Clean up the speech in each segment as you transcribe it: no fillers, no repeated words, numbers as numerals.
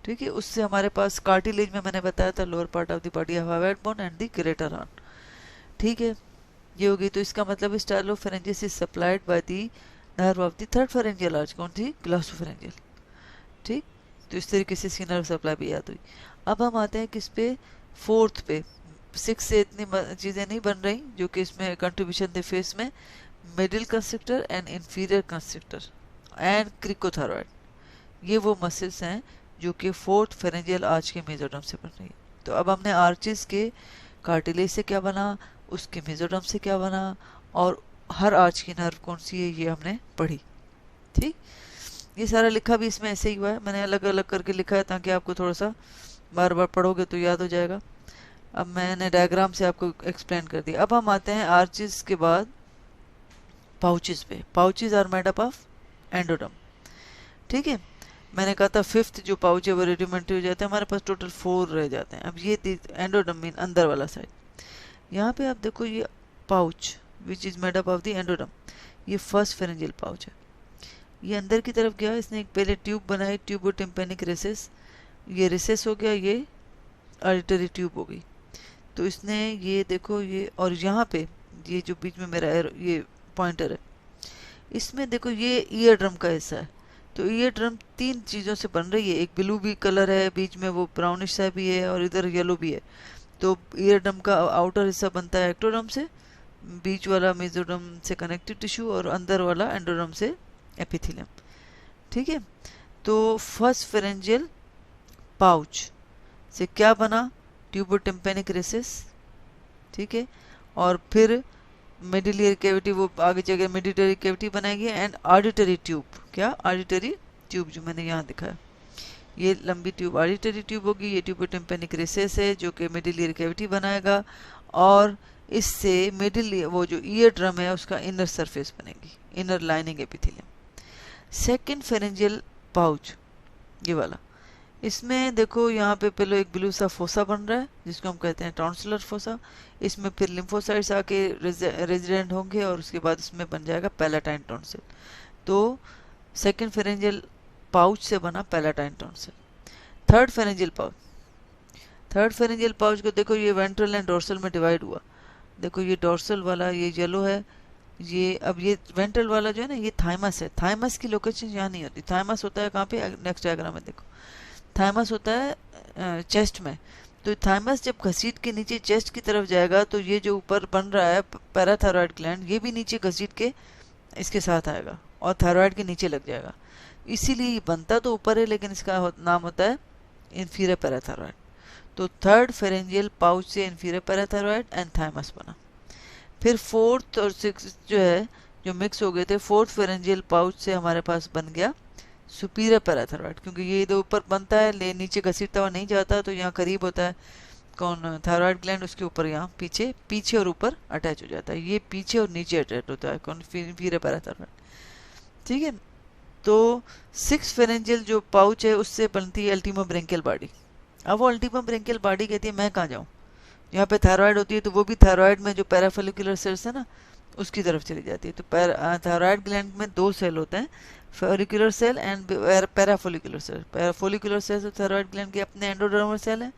ठीक है। उससे हमारे पास कार्टिलेज में मैंने बताया था lower part of the body of backbone and the greater horn. ठीक है, ये होगी। तो इसका मतलब stylopharyngeus is supplied by the nerve of the third pharyngeal arch, कौन सी, ग्लॉसोफेरेंजियल। ठीक, तो इस तरीके से इसकी नर्व सप्लाई भी याद हुई। अब हम आते हैं किस पे, फोर्थ पे। 6 से इतनी चीज़ें नहीं बन रही जो कि इसमें कंट्रीब्यूशन थे फेस में। Middle constrictor and inferior constrictor and cricothyroid, ये वो मसल्स हैं जो कि फोर्थ फेरेंजियल आर्च के मेसोडर्म से बन रही है। तो अब हमने आर्चेस के कार्टिलेज से क्या बना, उसके मेसोडर्म से क्या बना, और हर आर्च की नर्व कौन सी है ये हमने पढ़ी। ठीक, ये सारा लिखा भी इसमें ऐसे ही हुआ है, मैंने अलग अलग करके लिखा है ताकि आपको थोड़ा सा बार बार पढ़ोगे तो याद हो जाएगा। अब मैंने डायग्राम से आपको एक्सप्लेन कर दिया। अब हम आते हैं आर्चेस के बाद पाउचेस पे। Pouches are made up of endoderm. ठीक है, मैंने कहा था फिफ्थ जो पाउच है वो रेडिमेंट्री हो जाता है, हमारे पास टोटल 4 रह जाते हैं। अब ये एंडोडर्म मीन अंदर वाला साइड। यहाँ पे आप देखो ये pouch which is made up of the endoderm, ये फर्स्ट फेरेंजियल पाउच है। ये अंदर की तरफ गया, इसने एक पहले ट्यूब बनाई, ट्यूबोटिम्पेनिक रेसेस, ये रेसेस हो गया, ये ऑडिटरी ट्यूब हो गई। तो इसने ये देखो ये, और यहाँ पे ये जो बीच में मेरा ये पॉइंटर है, इसमें देखो ये ईयर ड्रम का हिस्सा है। तो ईयर ड्रम 3 चीज़ों से बन रही है, एक ब्लू भी कलर है, बीच में वो ब्राउनिश सा भी है, और इधर येलो भी है। तो ईयर ड्रम का आउटर हिस्सा बनता है एक्टोड्रम से, बीच वाला मेसोड्रम से कनेक्टिव टिश्यू, और अंदर वाला एंडोड्रम से एपिथेलियम। ठीक है, तो फर्स्ट फेरेंजियल पाउच से क्या बना, ट्यूबोटिम्पेनिक रेसेस। ठीक है, और फिर मिडिल ईयर कैविटी, वो आगे जगह मिडिलरी कैविटी बनाएगी, एंड ऑडिटरी ट्यूब, क्या, ऑडिटरी ट्यूब जो मैंने यहाँ दिखाया, ये लंबी ट्यूब ऑडिटरी ट्यूब होगी। ये ट्यूबोटिम्पेनिक रेसेस है जो कि मिडिल ईयर कैविटी बनाएगा, और इससे मिडिल वो जो ईयर ड्रम है उसका इनर सरफेस बनेगी, inner lining epithelium. Second pharyngeal pouch ये वाला, इसमें देखो यहाँ पे पहले एक ब्लू सा फोसा बन रहा है जिसको हम कहते हैं टॉन्सिलर फोसा। इसमें फिर लिम्फोसाइट्स आके रेजिडेंट होंगे, और उसके बाद इसमें बन जाएगा पैलेटाइन टॉन्सिल। तो सेकेंड फेरेंजियल पाउच से बना palatine tonsil. Third pharyngeal pouch, third pharyngeal pouch को देखो ये वेंट्रल एंड डोर्सल में डिवाइड हुआ। देखो ये डोर्सल वाला ये येलो है, ये अब ये वेंट्रल वाला जो है ना ये थाइमस है। थाइमस की लोकेशन यहाँ नहीं होती, थाइमस होता है कहाँ पे, नेक्स्ट डायग्राम में देखो, थाइमस होता है चेस्ट में। तो थाइमस जब घसीट के नीचे चेस्ट की तरफ जाएगा तो ये जो ऊपर बन रहा है पैराथायरॉयड ग्लैंड, ये भी नीचे घसीट के इसके साथ आएगा और थायरॉयड के नीचे लग जाएगा। इसीलिए बनता तो ऊपर है लेकिन इसका नाम होता है इंफीरियर पैराथायरॉयड। तो थर्ड फेरेंजियल पाउच से इंफीरियर पैराथायरॉयड एंड थाइमस बना। फिर फोर्थ और सिक्स जो है जो मिक्स हो गए थे, फोर्थ फेरेंजियल पाउच से हमारे पास बन गया सुपीरियर पैराथायरॉयड, क्योंकि ये इधर ऊपर बनता है ले नीचे घसीटता हुआ नहीं जाता, तो यहाँ करीब होता है कौन, थायरॉयड ग्लैंड, उसके ऊपर यहाँ पीछे पीछे और ऊपर अटैच हो जाता है, ये पीछे और नीचे अटैच होता है कौन, इंफीरियर पैराथायरॉयड। ठीक है, तो 6 फेरेंजियल जो पाउच है उससे बनती है अल्टीमा ब्रेंकियल बॉडी। अब वो अल्टीमा ब्रेंकियल बॉडी कहती है मैं कहाँ जाऊँ, यहाँ पे थायरॉयड होती है तो वो भी थायरॉयड में जो पैराफोलिकुलर सेल्स है ना उसकी तरफ चली जाती है। तो थायरॉयड ग्लैंड में 2 सेल होते हैं, follicular cell and parafollicular cell. Parafollicular cells thyroid gland के अपने एंडोडर्मल सेल हैं,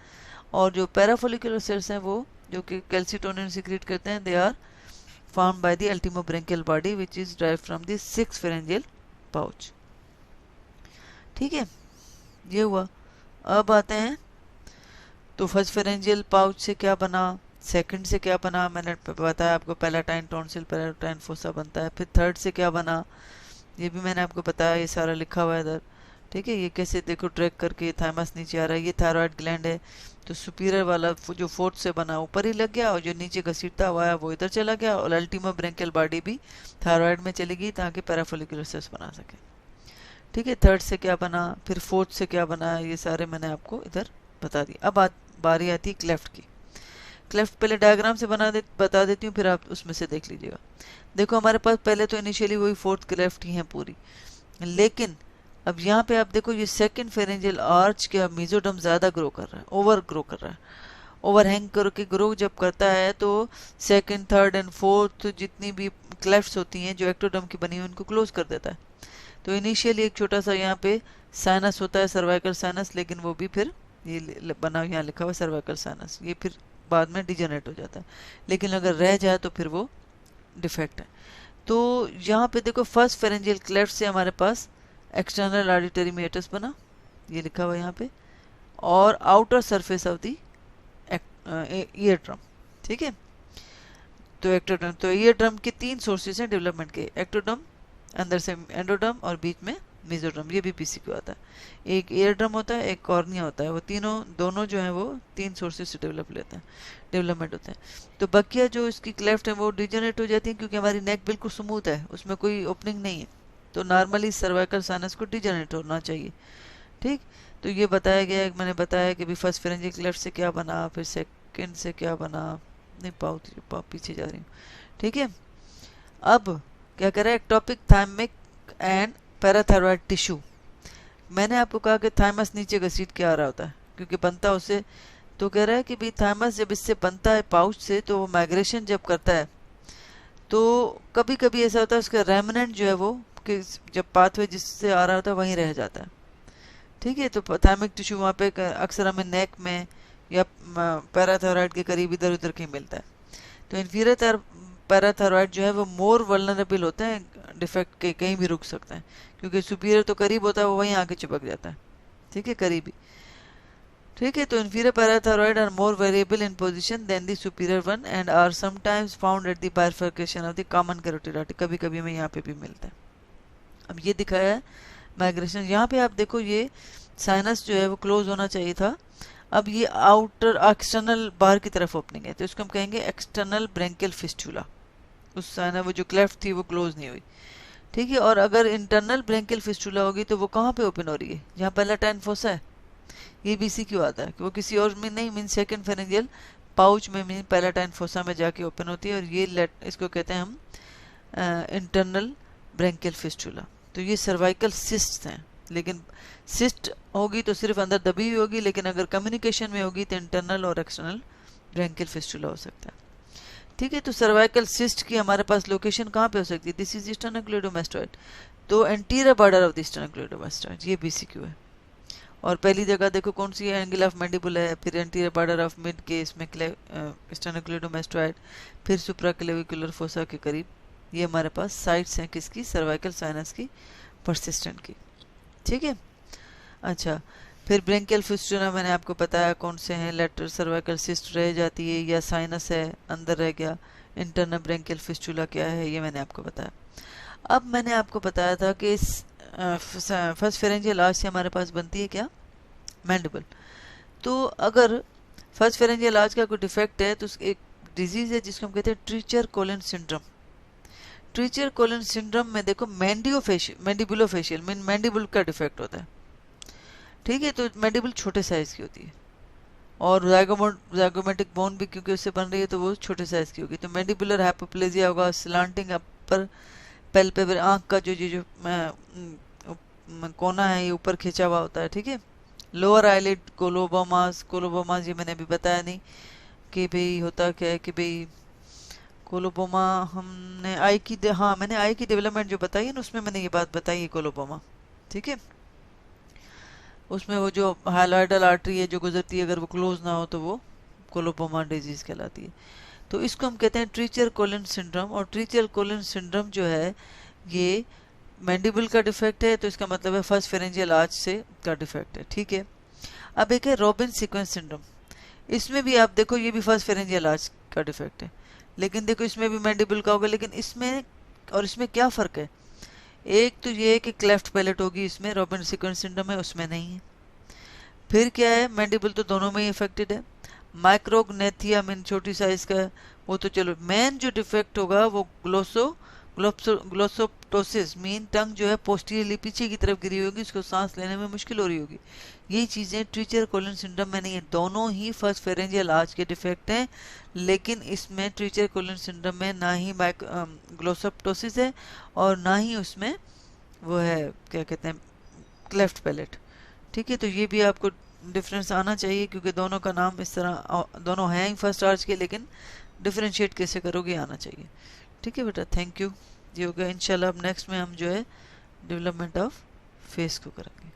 और जो पैराफोलिकुलर सेल्स हैं वो जो कि कैल्सिटोनिन सीक्रेट करते हैं, they are formed by the ultimobranchial body which is derived from the 6th pharyngeal pouch. ठीक है, ये हुआ। अब आते हैं तो फर्स्ट फेरेंजियल पाउच से क्या बना, सेकंड से क्या बना, मैंने बताया आपको पैलेटाइन टॉन्सिल पैलेटाइन फोसा बनता है। फिर थर्ड से क्या बना ये भी मैंने आपको बताया, ये सारा लिखा हुआ है इधर। ठीक है, ये कैसे देखो ट्रैक करके थाइमस नीचे आ रहा है, ये थायरॉयड ग्लैंड है। तो सुपीरियर वाला जो फोर्थ से बना ऊपर ही लग गया, और जो नीचे घसीटता हुआ है वो इधर चला गया, और अल्टीमा ब्रेंकियल बॉडी भी थायरॉयड में चली गई ताकि पैराफोलिकुलर सेल्स बना सके। ठीक है, थर्ड से क्या बना, फिर फोर्थ से क्या बना, ये सारे मैंने आपको इधर बता दिया। अब बारी आती है क्लेफ्ट की। क्लेफ्ट पहले डायग्राम से बता देती हूँ, फिर आप उसमें से देख लीजिएगा। देखो हमारे पास पहले तो इनिशियली वही फोर्थ क्लेफ्ट ही है पूरी, लेकिन अब यहाँ पे आप देखो ये सेकंड फेरेंजियल आर्च के मेसोडर्म ज़्यादा ग्रो कर रहा है, ओवर ग्रो कर रहा है। ओवरहैंग करके ग्रो जब करता है तो सेकंड थर्ड एंड फोर्थ जितनी भी क्लेफ्ट्स होती हैं जो एक्टोडर्म की बनी हुई उनको क्लोज कर देता है। तो इनिशियली एक छोटा सा यहाँ पे साइनस होता है, सर्वाइकल साइनस, लेकिन वो भी फिर ये बना यहाँ लिखा हुआ सर्वाइकल साइनस, ये फिर बाद में डिजेनरेट हो जाता है, लेकिन अगर रह जाए तो फिर वो डिफेक्ट है। तो यहाँ पे देखो फर्स्ट फेरेंजियल क्लेफ्ट से हमारे पास एक्सटर्नल ऑडिटरी मेटस बना, ये लिखा हुआ यहाँ पे, और outer surface of the ear drum. ठीक है, तो एक्टोडर्म, तो ईयर ड्रम के 3 सोर्सेज हैं डेवलपमेंट के, एक्टोडर्म, अंदर से एंडोडर्म और बीच में मेसोडर्म, ये भी पीसीक्यू आता है। एक ईयर ड्रम होता है, एक कॉर्निया होता है, वो दोनों जो है वो 3 सोर्सेज से डेवलपमेंट होते हैं। तो बकिया जो इसकी क्लेफ्ट है वो डिजेनरेट हो जाती है, क्योंकि हमारी नेक बिल्कुल स्मूथ है, उसमें कोई ओपनिंग नहीं है, तो नॉर्मली सर्वाइकल साइनस को डिजेनरेट होना चाहिए। ठीक, तो ये बताया गया, मैंने बताया कि भी फर्स्ट फेरेंजियल क्लेफ्ट से क्या बना, फिर सेकंड से क्या बना, नहीं पाव पीछे जा रही हूँ। ठीक है, अब क्या कर रहा है, ectopic thymic and parathyroid tissue. मैंने आपको कहा कि थाइमस नीचे घसीट के आ रहा होता है क्योंकि बनता है उससे, तो कह रहा है कि भाई थाइमस जब इससे बनता है पाउच से, तो वो माइग्रेशन जब करता है तो कभी कभी ऐसा होता है उसका रेमिनेंट जो है वो कि जब पाथवे जिससे आ रहा होता है वहीं रह जाता है। ठीक है, तो थाइमिक टिश्यू वहाँ पे अक्सर हमें नेक में या पैराथायरॉयड के करीब इधर उधर कहीं मिलता है। तो इन्फीरियर पैराथायरॉयड जो है वो मोर वल्नरेबल होते हैं डिफेक्ट के, कहीं भी रुक सकते हैं, क्योंकि सुपीरियर तो करीब होता है, वो वहीं आके चिपक जाता है। ठीक है, करीबी। ठीक है, तो inferior parathyroid are more variable in position than the superior one and are sometimes found at the bifurcation of the common carotid artery, कभी कभी हमें यहाँ पे भी मिलता है। अब ये दिखाया है माइग्रेशन, यहाँ पे आप देखो ये साइनस जो है वो क्लोज होना चाहिए था, अब ये आउटर एक्सटर्नल बाहर की तरफ ओपनिंग है, तो इसको हम कहेंगे एक्सटर्नल ब्रेंकियल फिस्टुला। उस साइनस वो जो क्लेफ्ट थी वो क्लोज नहीं हुई। ठीक है, और अगर इंटरनल ब्रेंकियल फिस्टुला होगी तो वो कहाँ पे ओपन हो रही है, जहाँ पैलेटाइन फोसा है, ये बीसी क्यों आता है कि वो किसी और में नहीं, मीन सेकंड फेरेंजियल पाउच में, मीन पैलेटाइन फोसा में जाके ओपन होती है, और ये इसको कहते हैं हम इंटरनल ब्रेंकियल फिस्टुला। तो ये सर्वाइकल सिस्ट हैं, लेकिन सिस्ट होगी तो सिर्फ अंदर दबी हुई होगी, लेकिन अगर कम्युनिकेशन में होगी तो इंटरनल और एक्सटर्नल ब्रेंकियल फिस्टुला हो सकता है। ठीक है, तो सर्वाइकल सिस्ट की हमारे पास लोकेशन कहाँ पे हो सकती है, दिस इज स्टर्नोक्लेडोमास्टॉइड, तो एंटीरियर बॉर्डर ऑफ द स्टर्नोक्लेडोमास्टॉइड, ये बीसीक्यू है। और पहली जगह देखो कौन सी है, एंगल ऑफ मैंडिबुला है, फिर एंटीरियर बॉर्डर ऑफ मिड के इसमें स्टर्नोक्लेडोमास्टॉइड, फिर सुप्राक्लेविकुलर फोसा के करीब, ये हमारे पास साइट्स हैं किसकी, सर्वाइकल साइनस की, परसिस्टेंट की। ठीक है, अच्छा, फिर ब्रेंकियल फिस्टुला मैंने आपको बताया कौन से हैं, लेटरल सर्वाइकल सिस्ट रह जाती है या साइनस है अंदर रह गया, इंटरनल ब्रेंकियल फिस्टुला क्या है ये मैंने आपको बताया। अब मैंने आपको बताया था कि इस फर्स्ट फेरेंजियल आर्च से हमारे पास बनती है क्या, मैंडिबल। तो अगर फर्स्ट फेरेंजियल आर्च का कोई डिफेक्ट है तो एक डिजीज है जिसको हम कहते हैं ट्रीचर कोलन सिंड्रोम। ट्रीचर कोलन सिंड्रोम में देखो मैंडिबुलोफेशियल मीन मैंडिबुल का डिफेक्ट होता है। ठीक है, तो मैंडिबल छोटे साइज की होती है, और जाइगोमेटिक बोन भी क्योंकि उससे बन रही है तो वो छोटे साइज की होगी। तो मैंडिबुलर हाइपोप्लेजिया होगा, स्लांटिंग अपर पैल्पेब्रल, आंख का जो कोना है ये ऊपर खिंचा हुआ होता है। ठीक है, लोअर आईलिड कोलोबोमास ये मैंने अभी बताया नहीं कि भाई होता क्या है कि भाई कोलोबोमा हमने मैंने आई की डेवलपमेंट जो बताई है ना उसमें मैंने ये बात बताई है कोलोबोमा। ठीक है, उसमें वो जो हाइलॉइडल आर्टरी है जो गुजरती है अगर वो क्लोज ना हो तो वो कोलोबोमा डिजीज कहलाती है। तो इसको हम कहते हैं ट्रीचर कोलन सिंड्रोम, और ट्रीचर कोलन सिंड्रोम जो है ये मैंडिबल का डिफेक्ट है, तो इसका मतलब है फर्स्ट फेरेंजियल आर्च से का डिफेक्ट है। ठीक है, अब एक है रॉबिन सीक्वेंस सिंड्रोम, इसमें भी आप देखो ये भी फर्स्ट फेरेंजियल आर्च का डिफेक्ट है, लेकिन देखो इसमें भी मैंडिबल का होगा, लेकिन इसमें और इसमें क्या फ़र्क है, एक तो ये है कि क्लेफ्ट पैलेट होगी इसमें, रॉबिन सीक्वेंस सिंड्रोम है उसमें नहीं है। फिर क्या है, मैंडिबल तो दोनों में ही इफेक्टेड है। माइक्रोग्नेथिया मीन छोटी साइज का, वो तो चलो, मेन जो डिफेक्ट होगा वो ग्लोसोप्टोसिस मीन टंग जो है पोस्टीरियरली पीछे की तरफ गिरी होगी, उसको सांस लेने में मुश्किल हो रही होगी। ये चीज़ें ट्रीचर कोलन सिंड्रोम में नहीं है, दोनों ही फर्स्ट फेरेंजियल आर्च के डिफेक्ट हैं, लेकिन इसमें ट्रीचर कोलन सिंड्रोम में ना ही ग्लोसोप्टोसिस है और ना ही उसमें वो है क्या कहते हैं क्लेफ्ट पैलेट। ठीक है, तो ये भी आपको डिफरेंस आना चाहिए क्योंकि दोनों का नाम इस तरह, दोनों हैं ही फर्स्ट आर्च के, लेकिन डिफरेंशिएट कैसे करोगे आना चाहिए। ठीक है बेटा, थैंक यू, ये हो गया। इंशाल्लाह अब नेक्स्ट में हम जो है डेवलपमेंट ऑफ फेस को करेंगे।